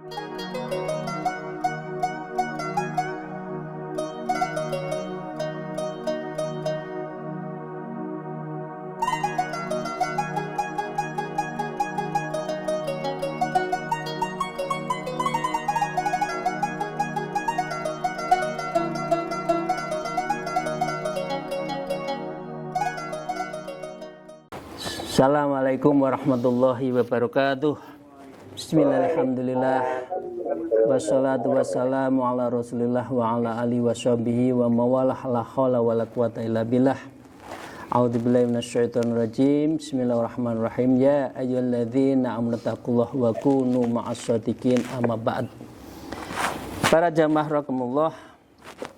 Assalamualaikum warahmatullahi wabarakatuh. Bismillahirrahmanirrahim. Wassalatu wassalamu ala rasulillah wa ala alihi wa sahbihi wa mawalah la hawla wa la quwata illa billah. A'udzubillahi minasyaitonir rajim. Bismillahirrahmanirrahim. Ya ayyuhalladzina amanu taqullaha wa kunu ma'as-shadiqin, amma ba'd. Para jamaah rahimakumullah,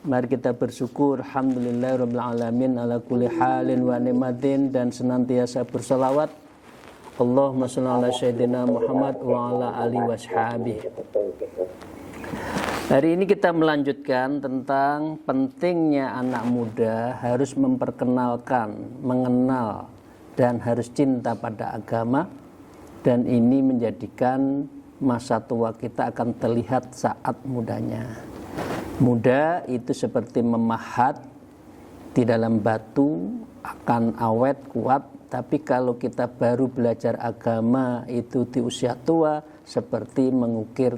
mari kita bersyukur alhamdulillahirabbil alamin ala kulli halin wa nikmatin, dan senantiasa berselawat Allahumma shalli ala sayyidina Muhammad wa ala alihi washabihi. Hari ini kita melanjutkan tentang pentingnya anak muda harus memperkenalkan, mengenal, dan harus cinta pada agama, dan ini menjadikan masa tua kita akan terlihat saat mudanya. Muda itu seperti memahat di dalam batu, akan awet, kuat. Tapi kalau kita baru belajar agama itu di usia tua, seperti melukis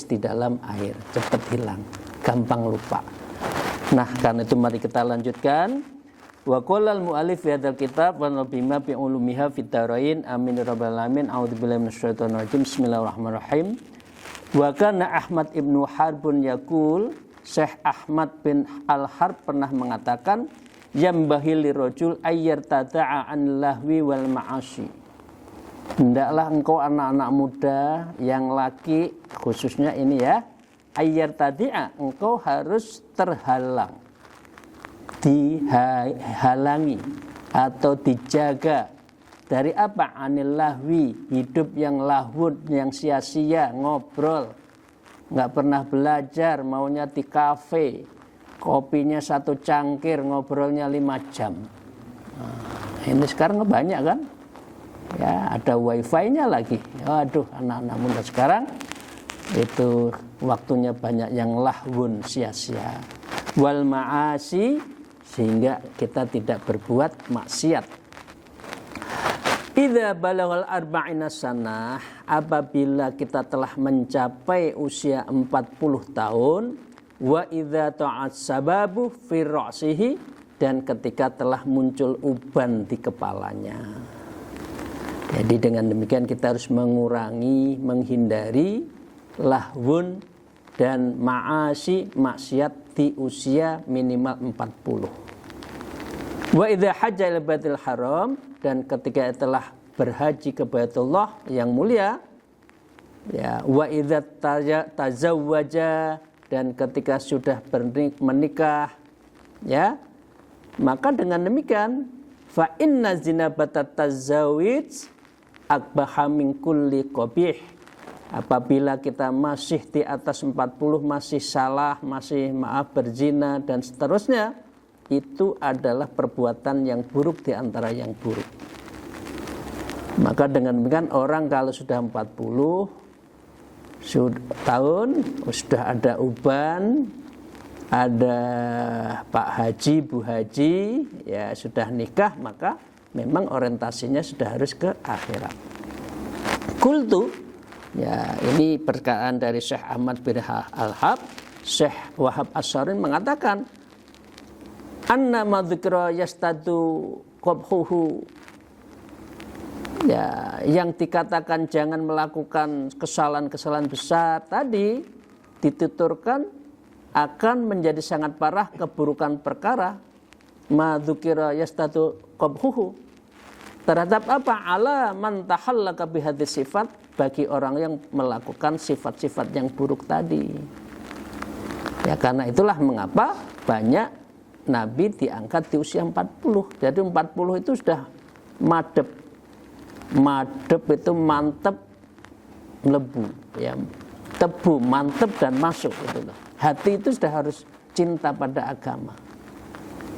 di dalam air, cepat hilang, gampang lupa. Nah, karena itu mari kita lanjutkan. Wa qala al-mu'allif fi hadzal kitab wa nabima bi ulumiha fid darain amin rabbal alamin. A'udzubillahi minasyaitonir rajim. Bismillahirrahmanirrahim. Wa kana Ahmad ibnu Harbun yaqul, Syekh Ahmad bin Al-Harb pernah mengatakan, yambahil lirajul ayyar tada'a an lahwi wal ma'asi. Hendaklah engkau anak-anak muda yang laki khususnya ini ya, ayyar tada'a, engkau harus terhalang, dihalangi atau dijaga dari apa? Anil lahwi, hidup yang lahun, yang sia-sia, ngobrol, nggak pernah belajar, maunya di kafe, kopinya 1 cangkir, ngobrolnya 5 jam. Nah, ini sekarang banyak kan? Ya, ada wifi-nya lagi. Aduh, anak-anak muda sekarang itu waktunya banyak yang lahun, sia-sia. Wal ma'asi, sehingga kita tidak berbuat maksiat. Idza balaghal arba'ina sanah, apabila kita telah mencapai usia 40 tahun, wa idza ta'at sababu fi ra'sihi, dan ketika telah muncul uban di kepalanya. Jadi dengan demikian kita harus mengurangi, menghindari lahwun dan ma'asi, maksiat di usia minimal 40. Wa idza hajja ila baitil haram, dan ketika telah berhaji ke Baitullah yang mulia, ya, wa idza tazawwaja, dan ketika sudah menikah, ya, maka dengan demikian fa inna zinabatat tazawwij akbaha min kulli qabih. Apabila kita masih di atas 40, masih salah, masih berzina dan seterusnya, itu adalah perbuatan yang buruk di antara yang buruk. Maka dengan demikian orang kalau sudah 40 tahun, sudah ada uban, ada Pak Haji, Bu Haji, ya sudah nikah, maka memang orientasinya sudah harus ke akhirat. Qultu, ya ini perkataan dari Syekh Ahmad bin Al-Harb. Syekh Wahab As-Sarin mengatakan, anna madzikra yastadu qabhuhu, ya, yang dikatakan jangan melakukan kesalahan-kesalahan besar tadi dituturkan akan menjadi sangat parah keburukan perkara. Madzikra yastadu qabhuhu, terhadap apa? Ala man tahallaka bihadhihi sifat, bagi orang yang melakukan sifat-sifat yang buruk tadi. Ya, karena itulah mengapa banyak Nabi diangkat di usia 40. Jadi 40 itu sudah madep. Madep itu mantep, lebu, ya. Tebu, mantep dan masuk itu loh. Hati itu sudah harus cinta pada agama.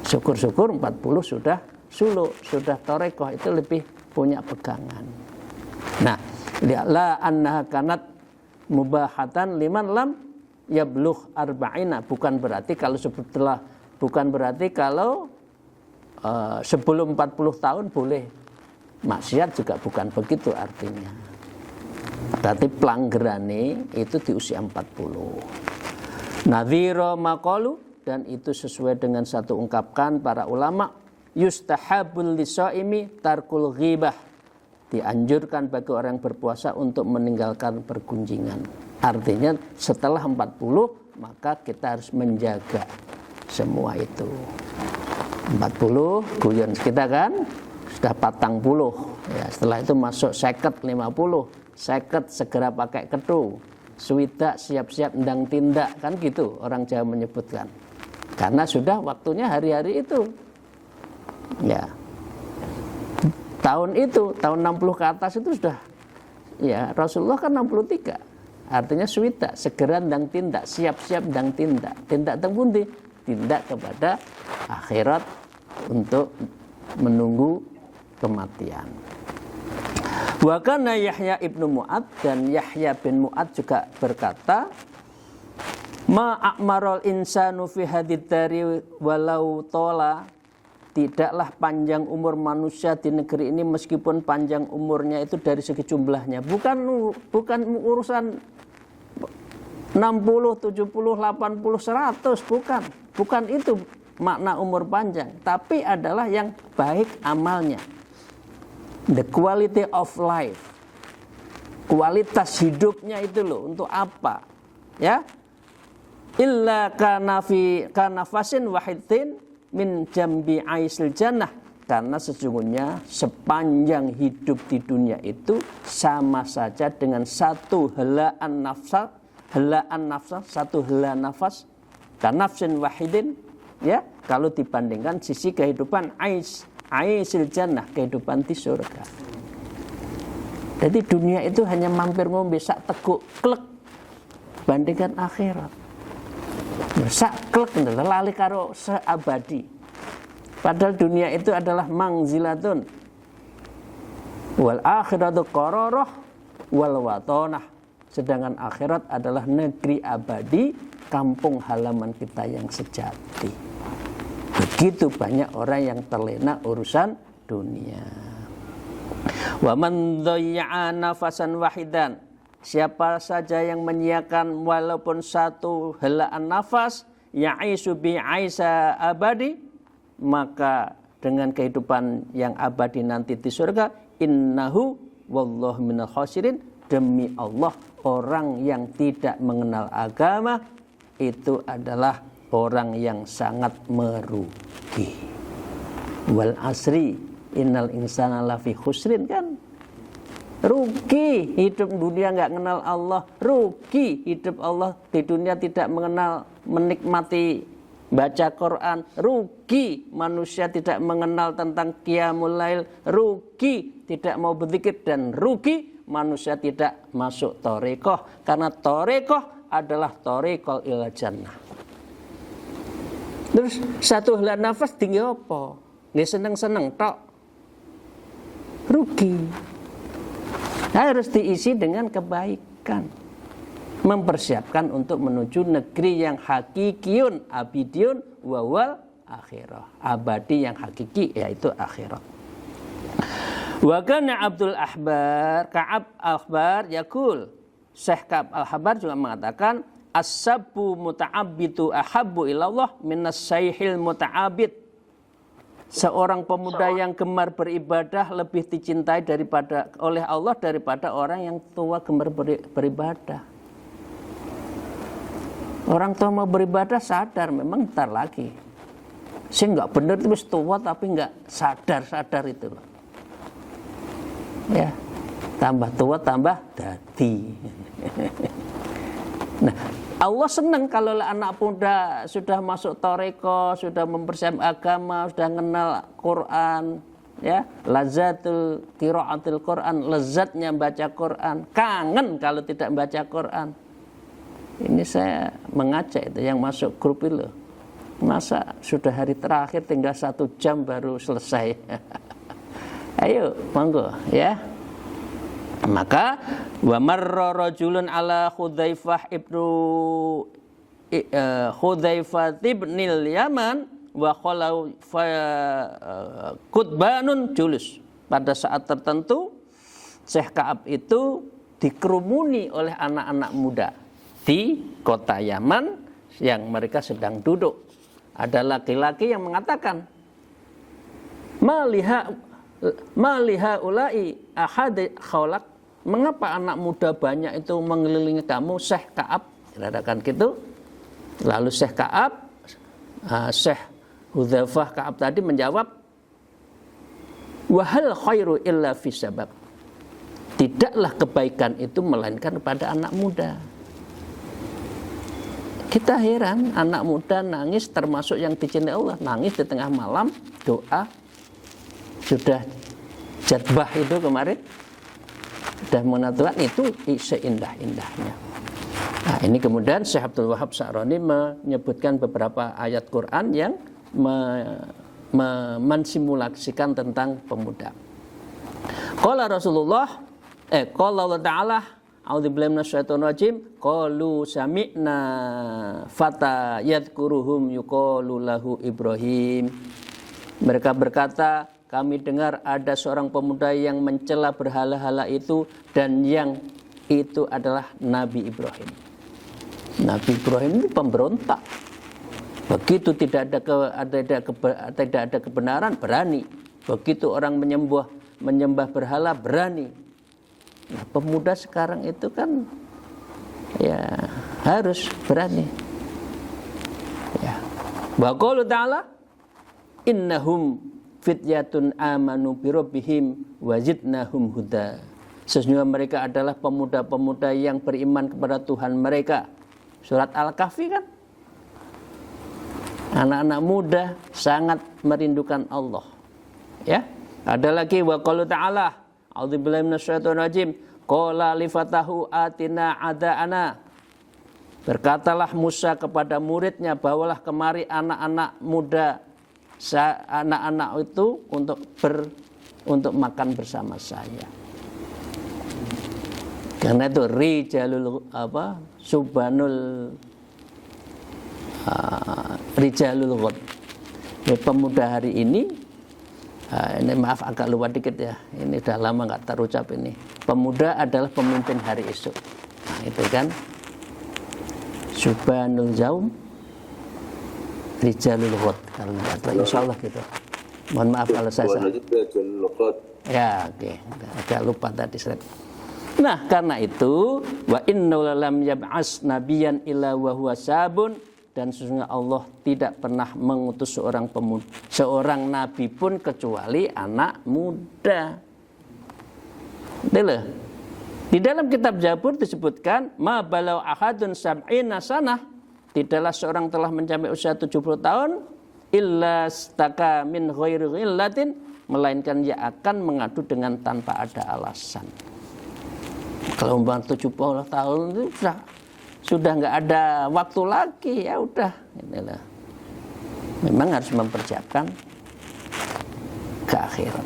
Syukur-syukur 40 sudah suluk, sudah torekoh, itu lebih punya pegangan. Nah, la annaha kanat mubahatan liman lam yablugh arba'ina, bukan berarti kalau sebelum 40 tahun boleh maksiat, juga bukan begitu artinya. Berarti pelanggarane itu di usia 40. Nadhira maqalu, dan itu sesuai dengan satu ungkapkan para ulama, yustahabul lisaimi tarkul ghibah, dianjurkan bagi orang yang berpuasa untuk meninggalkan pergunjingan. Artinya setelah 40 maka kita harus menjaga semua itu. 40 guyon kita kan sudah 40 ya, setelah itu masuk 50 segera pakai ketu, swidak siap-siap ndang tindak, kan gitu orang Jawa menyebutkan, karena sudah waktunya hari-hari itu ya. Tahun 60 ke atas itu sudah ya, Rasulullah kan 63, artinya swidak segera ndang tindak, siap-siap ndang tindak teng pundi, tindak kepada akhirat untuk menunggu kematian. Wa kana Yahya ibnu Mu'ad, dan Yahya bin Mu'ad juga berkata, ma a'marul insanu fi hadid dari walau tola, tidaklah panjang umur manusia di negeri ini meskipun panjang umurnya itu dari segi jumlahnya, bukan urusan 60, 70, 80, 100, bukan itu makna umur panjang, tapi adalah yang baik amalnya. The quality of life, kualitas hidupnya itu loh, untuk apa? Ya, illa kana fasin wahidin min jambi aisil jannah, karena sesungguhnya sepanjang hidup di dunia itu sama saja dengan satu helaan nafas, satu hela nafas, kanafsin wahidin, ya, kalau dibandingkan sisi kehidupan aisil jannah, kehidupan di surga. Jadi dunia itu hanya mampir ngombe sak teguk klek, bandingkan akhirat sak klek lali karo seabadi. Padahal dunia itu adalah mangzilatun, wal akhiratu qararah wal watonah, sedangkan akhirat adalah negeri abadi, kampung halaman kita yang sejati. Begitu banyak orang yang terlena urusan dunia. Wa man dhayya'a nafasan wahidan, siapa saja yang menyiakan walaupun satu helaan nafas, ya'isu bi aisa abadi, maka dengan kehidupan yang abadi nanti di surga, innahu wallahu minal khasirin, demi Allah orang yang tidak mengenal agama itu adalah orang yang sangat merugi. Wal asri innal insana lafi khusrin, kan rugi hidup dunia nggak kenal Allah, rugi hidup Allah di dunia tidak mengenal menikmati baca Quran, rugi manusia tidak mengenal tentang qiyamul lail, rugi tidak mau berzikir, dan rugi manusia tidak masuk thariqah, karena thariqah adalah thariqul ila jannah. Terus satu helaan nafas tinggi apa? Nggak seneng-seneng tok, rugi. Harus diisi dengan kebaikan, mempersiapkan untuk menuju negeri yang hakikiyun abidiyun wawal akhirah, abadi yang hakiki yaitu akhirat. Wa kana Abdul Ahbar, Ka'ab Al-Ahbar yaqul, Syekh Ka'ab Al-Ahbar juga mengatakan, as-sabbu muta'abbidu ahabbu ilallah minas sayhil muta'abbid. Seorang pemuda yang gemar beribadah lebih dicintai oleh Allah daripada orang yang tua gemar beribadah. Orang tua mau beribadah sadar, memang ntar lagi. Saya nggak bener itu tua tapi nggak sadar itu loh. Ya, tambah tua tambah dadi. Nah, Allah senang kalau anak muda sudah masuk thariqah, sudah mempersiapkan agama, sudah mengenal Quran, ya, lazatul qiraatil Quran, lezatnya baca Quran, kangen kalau tidak baca Quran. Ini saya mengajak itu yang masuk grup itu, masa sudah hari terakhir tinggal 1 jam baru selesai. Ayo, monggo ya. Maka wa marra rajulun ala Hudzaifah ibnil Yaman wa khalau kutbanun julus. Pada saat tertentu Syekh Ka'ab itu dikerumuni oleh anak-anak muda di kota Yaman yang mereka sedang duduk. Ada laki-laki yang mengatakan, Maliha ulai ahad khaulak. Mengapa anak muda banyak itu mengelilingi kamu, Syekh Ka'ab? Katakan gitu. Lalu Syekh Ka'ab, Syekh Hudzaifah Ka'ab tadi menjawab, wahal khairu illa fi sabab. Tidaklah kebaikan itu melainkan pada anak muda. Kita heran, anak muda nangis termasuk yang dicintai Allah, nangis di tengah malam, doa. Sudah jadbah itu kemarin, sudah menaturan itu seindah-indahnya. Nah, ini kemudian Syekh Abdul Wahab Sa'roni menyebutkan beberapa ayat Quran yang mensimulasikan tentang pemuda. Qala Rasulullah, qala Allah Ta'ala, a'udzubillahi minasyaitonir rajim, qalu sami'na fata yadhkuruhum yuqalu lahu Ibrahim. Mereka berkata, kami dengar ada seorang pemuda yang mencela berhala-hala itu, dan yang itu adalah Nabi Ibrahim. Nabi Ibrahim itu pemberontak. Begitu tidak ada kebenaran, berani. Begitu orang menyembah berhala, berani. Nah, pemuda sekarang itu kan ya harus berani. Ya. Wa qala ta'ala innahum fityatun amanu birabbihim wazidnahum huda. Sesungguhnya mereka adalah pemuda-pemuda yang beriman kepada Tuhan mereka. Surat Al-Kahfi kan? Anak-anak muda sangat merindukan Allah. Ya. Ada lagi wa qala ta'ala, a'udzubillahi minasyaitonir rajim, qala li fatahu atina ada'ana. Berkatalah Musa kepada muridnya, bawalah kemari anak-anak muda, anak-anak itu untuk makan bersama saya. Karena itu rijalul ghad. Pemuda hari ini maaf agak lupa dikit ya. Ini udah lama nggak terucap ini. Pemuda adalah pemimpin hari esok. Nah, itu kan Subhanul Jaum Rijalul Ghad. Kalau nggak insyaallah gitu. Mohon maaf kalau saya salah. Ya, oke. Agak lupa tadi. Nah, karena itu wa inna lam yab'as nabiyan illa wa huwa sabun, dan sesungguhnya Allah tidak pernah mengutus seorang nabi pun kecuali anak muda. Di dalam kitab Zabur disebutkan ma balau ahadun sab'ina sanah, tidaklah seorang telah mencapai usia 70 tahun illa staka min ghairi ghillatin, melainkan ia akan mengadu dengan tanpa ada alasan. Kalau umpama 70 tahun itu sudah nggak ada waktu lagi, ya udah. Inilah. Memang harus mempersiapkan ke akhirat.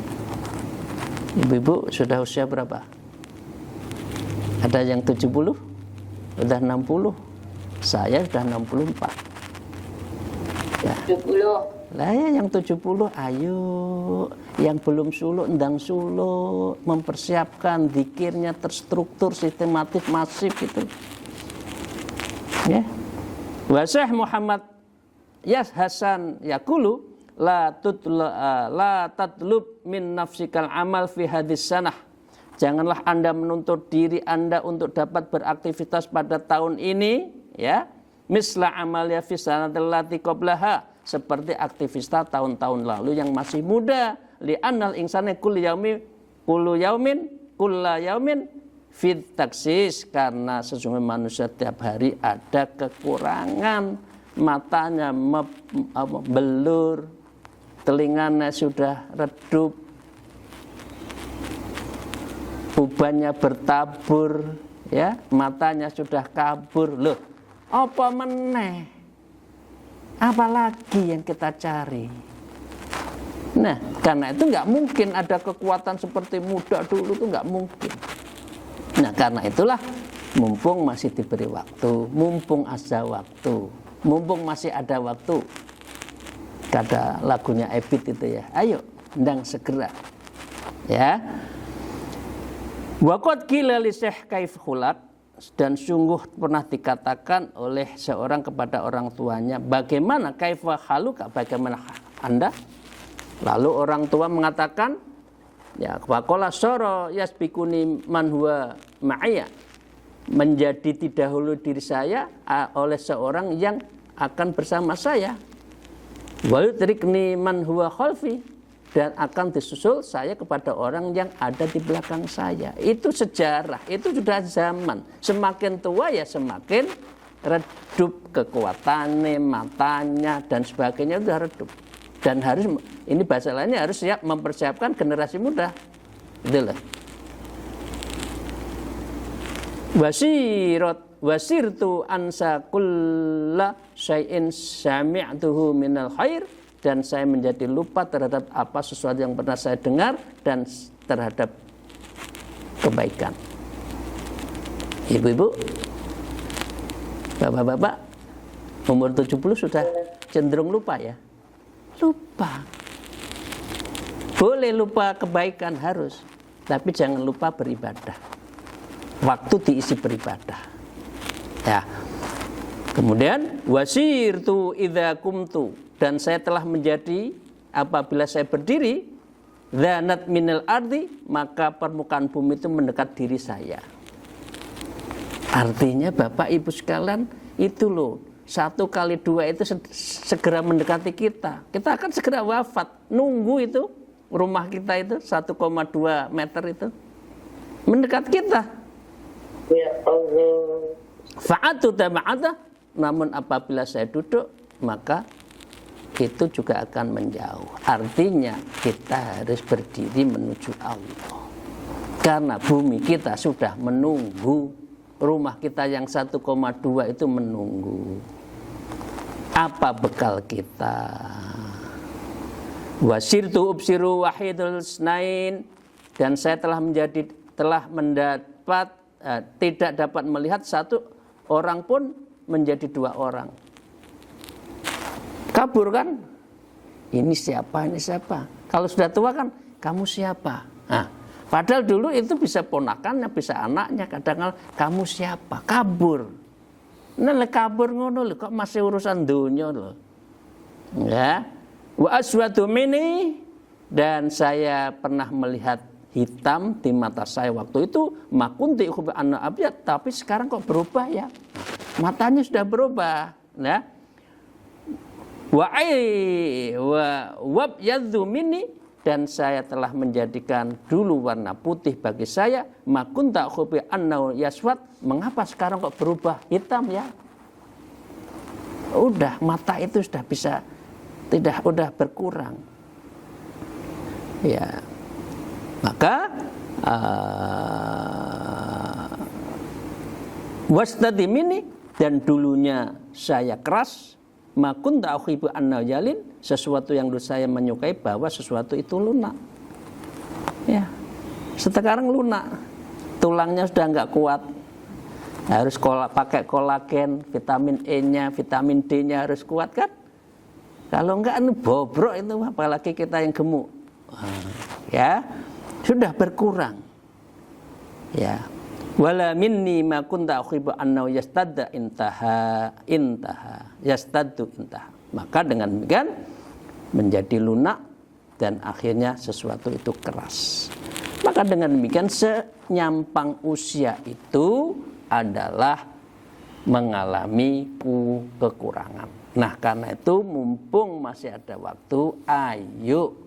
Ibu-ibu sudah usia berapa? Ada yang 70? Sudah 60? Saya sudah 64. Ya. 70. Lah ya yang 70 ayo, yang belum suluk ndang suluk, mempersiapkan zikirnya terstruktur, sistematis, masif gitu. Ya. Wa Syekh Muhammad Yas Hasan yaqulu la tatlub min nafsikal amal fi hadis sanah. Janganlah Anda menuntut diri Anda untuk dapat beraktivitas pada tahun ini, ya. Misla amalya fi sanatil lati qablaha, seperti aktivitas tahun-tahun lalu yang masih muda. Li annal insana kullu yaumin fit taksis, karena sesungguhnya manusia tiap hari ada kekurangan. Matanya belur, telinganya sudah redup, ubannya bertabur, ya, matanya sudah kabur. Loh, apa meneh? Apalagi yang kita cari? Nah, karena itu nggak mungkin ada kekuatan seperti muda dulu, itu nggak mungkin. Nah karena itulah mumpung masih diberi waktu, mumpung ada waktu, mumpung masih ada waktu, kata lagunya Ebit itu ya, ayo ndang segera ya. Waqad qila li Syekh Kaif Khulaq, dan sungguh pernah dikatakan oleh seorang kepada orang tuanya, bagaimana kaifa haluka, bagaimana Anda? Lalu orang tua mengatakan, ya waqala sara yasbikuni man huwa ma'aya, menjadi didahului diri saya oleh seorang yang akan bersama saya, wa yudrikni man huwa khalfi, dan akan disusul saya kepada orang yang ada di belakang saya. Itu sejarah, itu sudah zaman. Semakin tua ya semakin redup kekuatannya, matanya dan sebagainya sudah redup. Dan harus, ini bahasa lainnya, harus siap mempersiapkan generasi muda. Itulah. Wasirtu ansa kulla syai'in sami'tuhu minal khair, dan saya menjadi lupa terhadap apa sesuatu yang pernah saya dengar dan terhadap kebaikan. Ibu-ibu, bapak-bapak, umur 70 sudah cenderung lupa ya? Lupa. Boleh lupa kebaikan, harus, tapi jangan lupa beribadah. Waktu diisi beribadah. Ya. Kemudian wasirtu idza kumtu, dan saya telah menjadi apabila saya berdiri, dzanat minal ardi, maka permukaan bumi itu mendekat diri saya. Artinya Bapak Ibu sekalian, itu loh, 1 kali 2 itu segera mendekati kita. Kita akan segera wafat. Nunggu itu rumah kita itu 1,2 meter itu mendekat kita. Ya Allah. Fa'atu tama'ata, namun apabila saya duduk, maka itu juga akan menjauh. Artinya kita harus berdiri menuju Allah. Karena bumi kita sudah menunggu, rumah kita yang 1,2 itu menunggu. Apa bekal kita? Wasirtu ubsiru wahidul snain, dan saya telah mendapat tidak dapat melihat satu orang pun menjadi 2 orang. Kabur kan? Ini siapa, ini siapa? Kalau sudah tua kan, kamu siapa? Nah, padahal dulu itu bisa ponakannya, bisa anaknya. Kadang kamu siapa? Kabur. Nah, kabur ngono lho, kok masih urusan dunia lho. Ya. Wa aswadu mini, dan saya pernah melihat hitam di mata saya waktu itu, makunti khub anna abyad, tapi sekarang kok berubah ya? Matanya sudah berubah, ya. Wa wabyadzu minni, dan saya telah menjadikan dulu warna putih bagi saya, makunta khub anna yaswad, mengapa sekarang kok berubah hitam ya? Udah, mata itu sudah bisa udah berkurang. Ya. Maka wastadi mini, dan dulunya saya keras, makun ta'khibu anna yalin, sesuatu yang dulu saya menyukai bahwa sesuatu itu lunak. Ya. Sekarang lunak. Tulangnya sudah enggak kuat. Harus pakai kolagen, vitamin E-nya, vitamin D-nya harus kuat kan? Kalau enggak bobrok itu, apalagi kita yang gemuk. Ya. Sudah berkurang. Ya. Wala minni ma kunta ukhibu annahu yastadda intaha yastaddu intaha. Maka dengan demikian menjadi lunak dan akhirnya sesuatu itu keras. Maka dengan demikian senyampang usia itu adalah mengalami kekurangan. Nah, karena itu mumpung masih ada waktu, ayo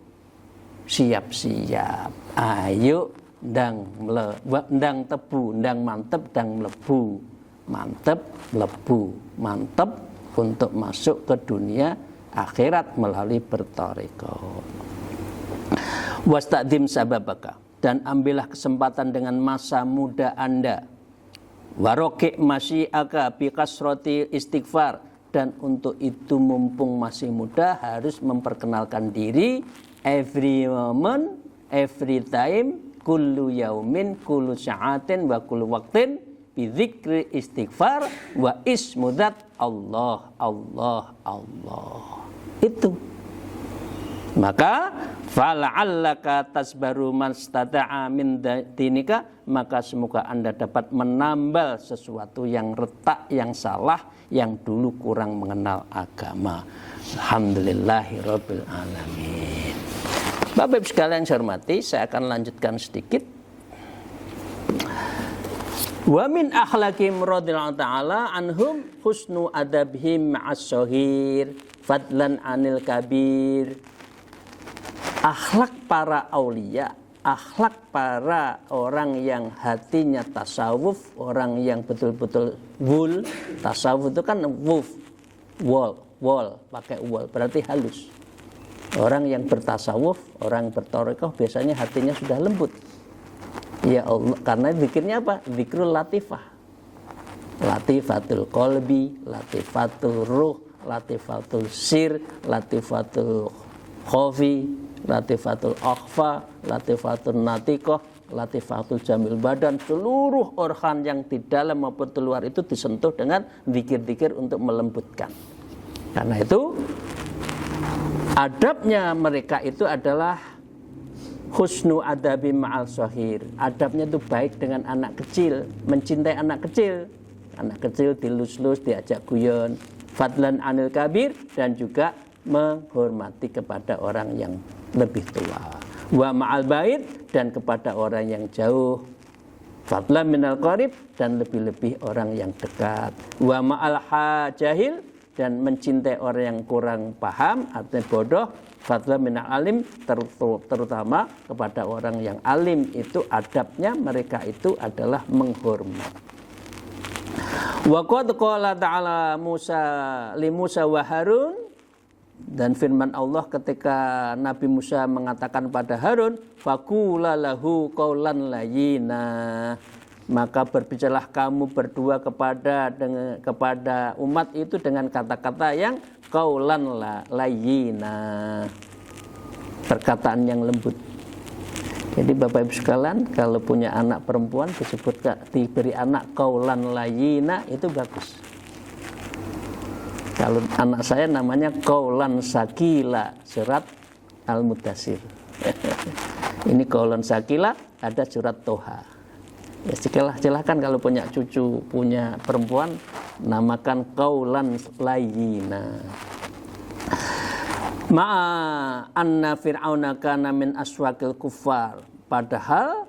siap-siap, ayo ndang tebu, ndang mantep, ndang mlebu, mantep, lebu, mantep untuk masuk ke dunia akhirat melalui bertoriko. Wastaqdim sababaka, dan ambillah kesempatan dengan masa muda Anda. Waroki masyiaka biqasroti istighfar, dan untuk itu mumpung masih muda harus memperkenalkan diri every moment, every time, kullu yaumin kullu sa'atin wa kullu waqtin bi dzikri istighfar wa ismudat Allah Allah Allah. Itu. Maka fala'allaka tasbaru mastata'a min dinika, maka semoga Anda dapat menambal sesuatu yang retak, yang salah, yang dulu kurang mengenal agama. Alhamdulillahirabbil alamin. Bapak Ibu sekalian saya hormati, saya akan lanjutkan sedikit. Wa min akhlaqihim radhiyallahu ta'ala anhum husnu adabihim ma'as-shaghir fadlan 'anil kabir. Akhlak para aulia, akhlak para orang yang hatinya tasawuf, orang yang betul-betul wul. Tasawuf itu kan wall, pakai wall, berarti halus. Orang yang bertasawuf, orang bertarekah biasanya hatinya sudah lembut. Ya Allah, karena zikirnya apa? Zikrul latifah. Latifatul qalbi, latifatul ruh, latifatul sir, latifatul khofi, latifatul akhfa, latifatul natikoh, latifatul jamil badan. Seluruh organ yang di dalam maupun di luar itu disentuh dengan zikir-zikir untuk melembutkan. Karena itu adabnya mereka itu adalah husnu adabi ma'al shahir. Adabnya itu baik dengan anak kecil, mencintai anak kecil. Anak kecil dilus-lus, diajak guyon. Fadlan 'anil kabir, dan juga menghormati kepada orang yang lebih tua. Wa ma'al bait, dan kepada orang yang jauh. Fadlan minal qarib, dan lebih-lebih orang yang dekat. Wa ma'al hajahil, dan mencintai orang yang kurang paham, artinya bodoh. Fadlan minal alim, terutama kepada orang yang alim. Itu adabnya mereka itu adalah menghormat. Wa qad qala ta'ala li Musa wa Harun, dan firman Allah ketika Nabi Musa mengatakan pada Harun, faqula lahu qaulan layyina, maka berbicaralah kamu berdua kepada umat itu dengan kata-kata yang qaulan layyina, perkataan yang lembut. Jadi Bapak Ibu sekalian, kalau punya anak perempuan diberi anak qaulan layyina, itu bagus. Kalau anak saya namanya qaulan sakila, surat Al-Mudaththir. Ini qaulan sakila, ada surat Toha. Ya, silahkan kalau punya cucu, punya perempuan, namakan qaulan layyina. Ma'a anna fir'auna kana min aswaqil kuffar. Padahal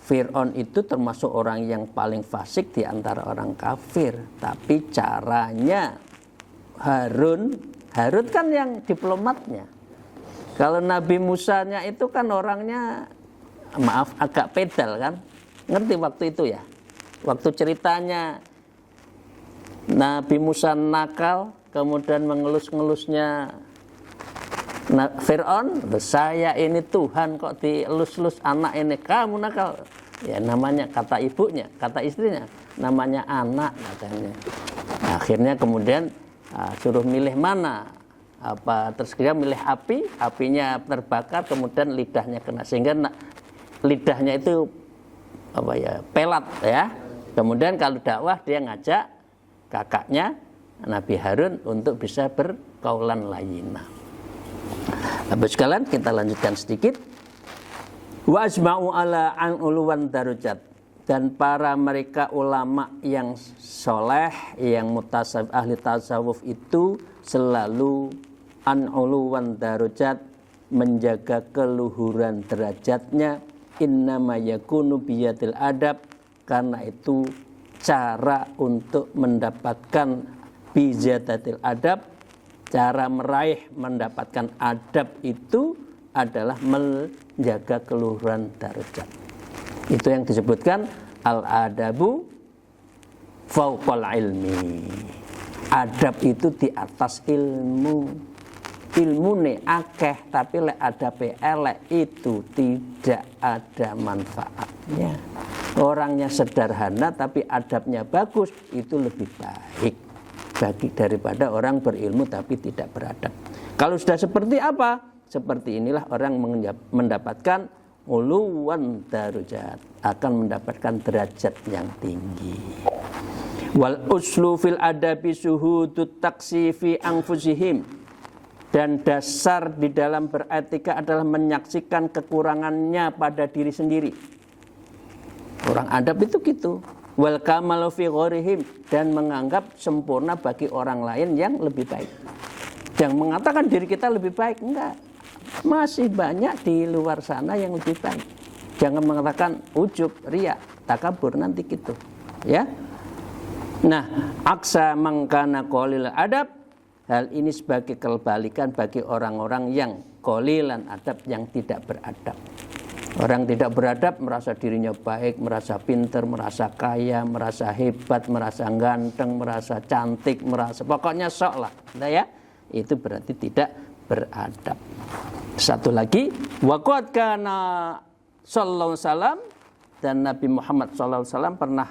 Fir'aun itu termasuk orang yang paling fasik di antara orang kafir. Tapi caranya Harun kan yang diplomatnya. Kalau Nabi Musanya itu kan orangnya, maaf, agak pedal kan. Ngerti waktu itu ya? Waktu ceritanya Nabi Musa nakal, kemudian mengelus-ngelusnya Fir'aun, saya ini Tuhan kok dielus-elus anak ini, kamu nakal. Ya namanya, kata ibunya, kata istrinya, namanya anak katanya. Akhirnya kemudian suruh milih mana, terus dia milih api, apinya terbakar, kemudian lidahnya kena, sehingga lidahnya itu pelat ya. Kemudian kalau dakwah dia ngajak kakaknya Nabi Harun untuk bisa berqaulan layyina. Bapak sekalian, kita lanjutkan sedikit. Wa ajma'u ala an uluwan darajat, dan para mereka ulama yang soleh, yang mutasawwif, ahli tasawuf itu selalu an uluwan darajat, menjaga keluhuran derajatnya. Innama yakunu biyadil adab, karena itu cara untuk mendapatkan bizatatil adab, cara meraih mendapatkan adab itu adalah menjaga keluhuran darajat. Itu yang disebutkan al-adabu fauqal ilmi. Adab itu di atas ilmu. Ilmune akeh tapi lek adabe elek itu tidak ada manfaatnya. Orangnya sederhana tapi adabnya bagus, itu lebih baik daripada orang berilmu tapi tidak beradab. Kalau sudah seperti apa? Seperti inilah orang mendapatkan uluwan darajat, akan mendapatkan derajat yang tinggi. Wal uslu fil adabi suhudut taksi fi anfusihim, dan dasar di dalam beretika adalah menyaksikan kekurangannya pada diri sendiri. Orang adab itu gitu. Wal kamalu fi ghairihim, dan menganggap sempurna bagi orang lain yang lebih baik. Yang mengatakan diri kita lebih baik, enggak. Masih banyak di luar sana yang lebih baik. Jangan mengatakan ujub, riya, takabur nanti gitu. Ya. Nah, aksa mangkana qalil adab, hal ini sebagai kebalikan bagi orang-orang yang qalilan adab, yang tidak beradab. Orang tidak beradab merasa dirinya baik, merasa pintar, merasa kaya, merasa hebat, merasa ganteng, merasa cantik, merasa pokoknya sok lah. Nah ya, itu berarti tidak beradab. Satu lagi, waqad kana sallallahu alaihi wasallam, dan Nabi Muhammad sallallahu alaihi wasallam pernah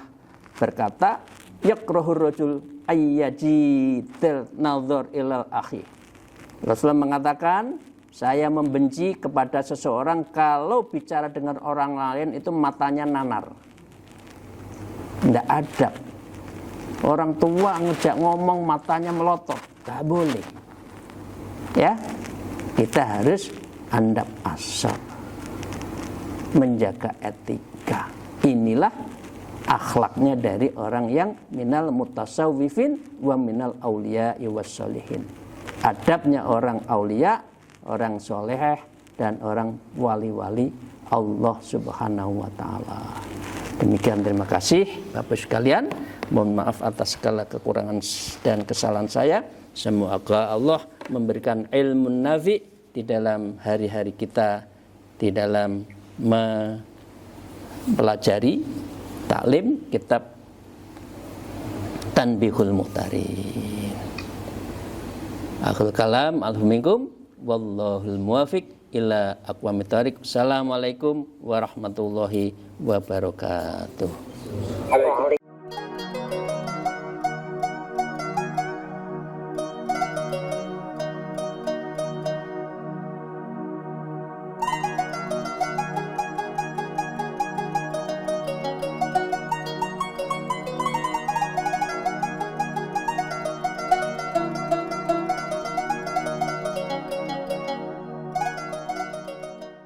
berkata, yakrahur rajul ayyajidil nadhar ilal akhi. Rasulullah mengatakan, saya membenci kepada seseorang kalau bicara dengan orang lain itu matanya nanar, tidak adab. Orang tua ngejak ngomong matanya melotot, gak boleh. Ya, kita harus andap asal, menjaga etika. Inilah akhlaknya dari orang yang minal mutasawwifin wa minal auliya'i wassolihin. Adabnya orang aulia, orang soleh, dan orang wali-wali Allah subhanahu wa ta'ala. Demikian, terima kasih Bapak sekalian. Mohon maaf atas segala kekurangan dan kesalahan saya. Semoga Allah memberikan ilmu nafi di dalam hari-hari kita, di dalam mempelajari taklim kitab Tanbihul Muhtarin. Akhul kalam, alhamdulillah, wallahul muwafiq ila aqwamit thariq. Assalamualaikum warahmatullahi wabarakatuh.